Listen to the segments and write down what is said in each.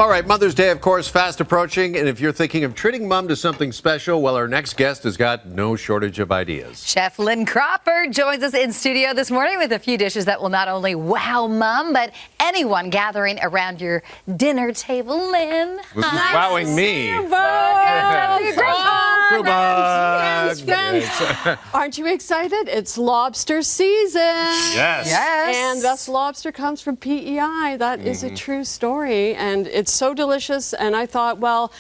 All right, Mother's Day, of course, fast approaching. And if you're thinking of treating Mom to something special, well, our next guest has got no shortage of ideas. Chef Lynn Crawford joins us in studio this morning with a few dishes that will not only wow Mom, but anyone gathering around your dinner table, Lynn. This is wowing me. Aren't you excited? It's lobster season. Yes. And this lobster comes from PEI. That is a true story. And it's so delicious. And I thought, well,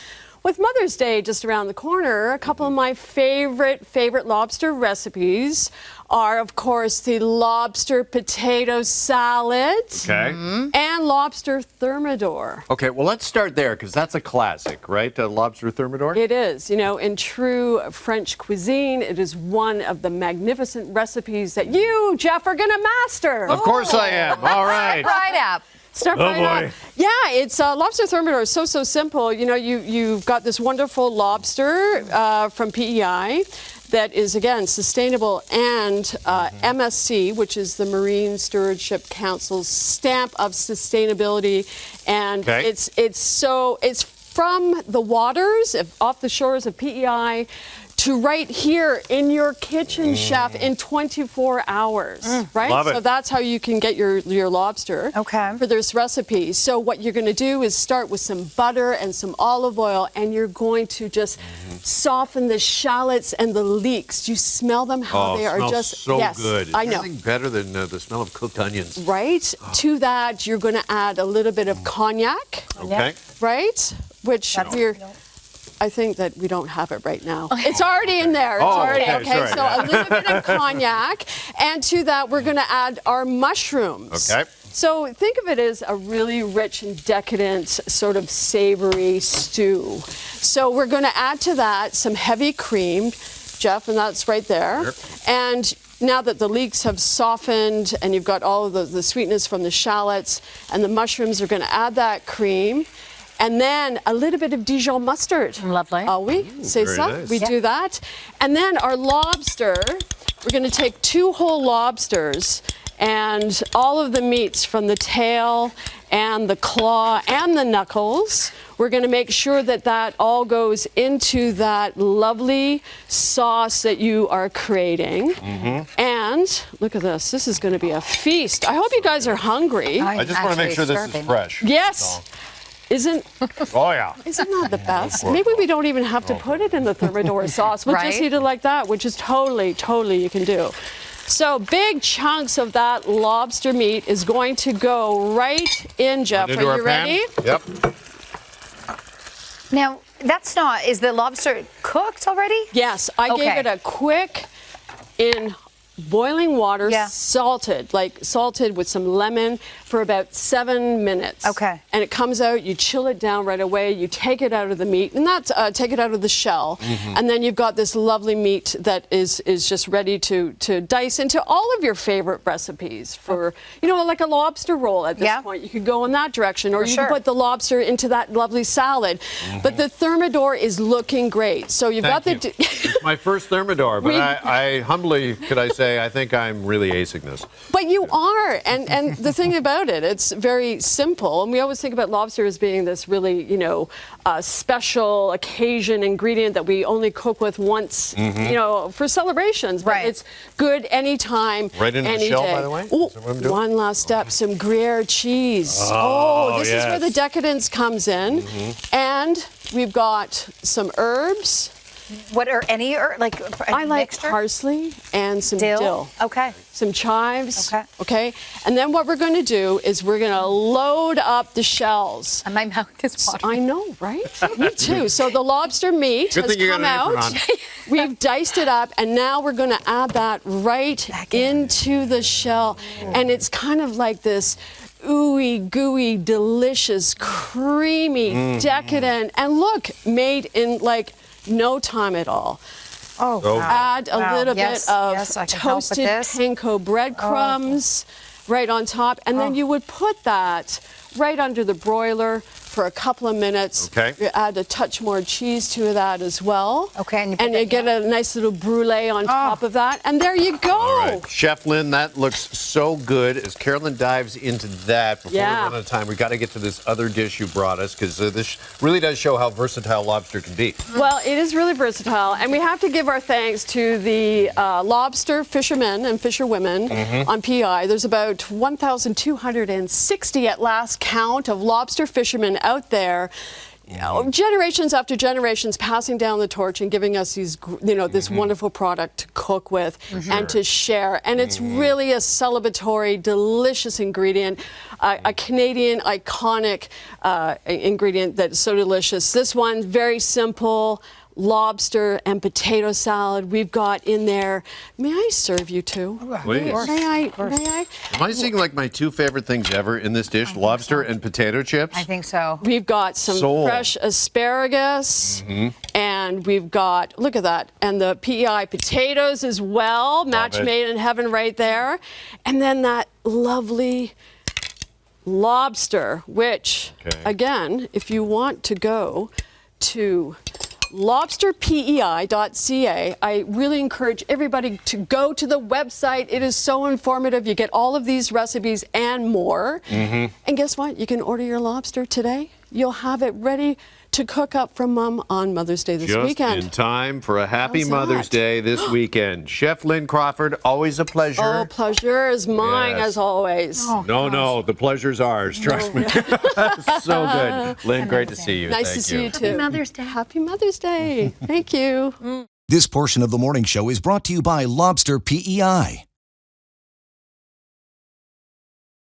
with Mother's Day just around the corner, a couple of my favorite lobster recipes are, of course, the lobster potato salad and lobster thermidor. Okay, well, let's start there because that's a classic, right? Lobster thermidor? It is. You know, in true French cuisine, it is one of the magnificent recipes that you, Jeff, are going to master. Of course I am. All right. Right up. Start right up. Yeah, it's lobster thermidor is so simple. You know, you've got this wonderful lobster from PEI that is, again, sustainable and MSC, which is the Marine Stewardship Council's stamp of sustainability. And it's from the waters, off the shores of PEI, to right here in your kitchen, chef, in 24 hours, right? Love it. So that's how you can get your lobster for this recipe. So what you're going to do is start with some butter and some olive oil, and you're going to just soften the shallots and the leeks. Do you smell them? How they are just so good. I know. Nothing better than the smell of cooked onions. Right. To that, you're going to add a little bit of cognac. Okay. Right. Which I think that we don't have it right now. It's already in there. It's already okay. So a little bit of cognac, and to that we're going to add our mushrooms. Okay. So think of it as a really rich and decadent sort of savory stew. So we're going to add to that some heavy cream, Jeff, and that's right there. And now that the leeks have softened and you've got all of the sweetness from the shallots and the mushrooms, are going to add that cream. And then a little bit of Dijon mustard. Lovely. C'est ça? Nice. We do that. And then our lobster, we're going to take 2 whole lobsters and all of the meats from the tail and the claw and the knuckles. We're going to make sure that that all goes into that lovely sauce that you are creating. And look at this. This is going to be a feast. I hope you guys are hungry. I just want to make sure this is fresh. Yes. Isn't Isn't that the best? Maybe we don't even have to put it in the thermidor sauce. We'll just eat it like that, which is totally you can do. So big chunks of that lobster meat is going to go right in, Jeff. Are you ready? Yep. Now, is the lobster cooked already? Yes, I gave it a quick in boiling water, salted with some lemon for about 7 minutes. Okay. And it comes out, you chill it down right away, you take it out of the meat, and that's take it out of the shell. And then you've got this lovely meat that is just ready to dice into all of your favorite recipes for, you know, like a lobster roll at this point. You could go in that direction, or you can put the lobster into that lovely salad. But the thermidor is looking great. So you've got the... It's my first thermidor, but I humbly, could I say, I think I'm really acing this. But you are, and the thing about it, it's very simple. And we always think about lobster as being this really, you know, special occasion ingredient that we only cook with once, you know, for celebrations. But it's good anytime, right into the shell, by the way? Ooh, one last step, some Gruyere cheese. This is where the decadence comes in. And we've got some herbs. What are any like I like parsley and some dill. Okay. Some chives. Okay. And then what we're going to do is we're going to load up the shells. And my mouth is watering. I know, right? Me too. So the lobster meat has come out. We've diced it up, and now we're going to add that right into the shell. And it's kind of like this ooey gooey, delicious, creamy, decadent, and look, made in like no time at all. Add a little bit of toasted panko breadcrumbs right on top, and then you would put that right under the broiler for a couple of minutes. Okay. You add a touch more cheese to that as well. Okay. And you get a nice little brulee on top of that. And there you go. All right. Chef Lynn, that looks so good. As Carolyn dives into that, before we run out of time, we got to get to this other dish you brought us, because this really does show how versatile lobster can be. Well, it is really versatile, and we have to give our thanks to the lobster fishermen and fisherwomen on PEI. There's about 1,260 at last count of lobster fishermen out there. Generations after generations passing down the torch and giving us these, this wonderful product to cook with and to share. And it's really a celebratory, delicious ingredient, a Canadian iconic ingredient that's so delicious. This one, very simple. Lobster and potato salad we've got in there. May I serve you too? Please. May I? Am I seeing like my two favorite things ever in this dish, lobster and potato chips? I think so. We've got some fresh asparagus, and we've got, look at that, and the PEI potatoes as well, match made in heaven right there. And then that lovely lobster, which, again, if you want to go to lobsterpei.ca. I really encourage everybody to go to the website. It is so informative. You get all of these recipes and more. And guess what? You can order your lobster today. You'll have it ready to cook up for Mom on Mother's Day this weekend. Just in time for a happy Mother's Day this weekend. Chef Lynn Crawford, always a pleasure. Oh, pleasure is mine as always. Oh, no, the pleasure's ours. Trust me. So good. Lynn, great to see you. Nice to see you too. Happy Mother's Day. Happy Mother's Day. Thank you. This portion of the morning show is brought to you by Lobster PEI.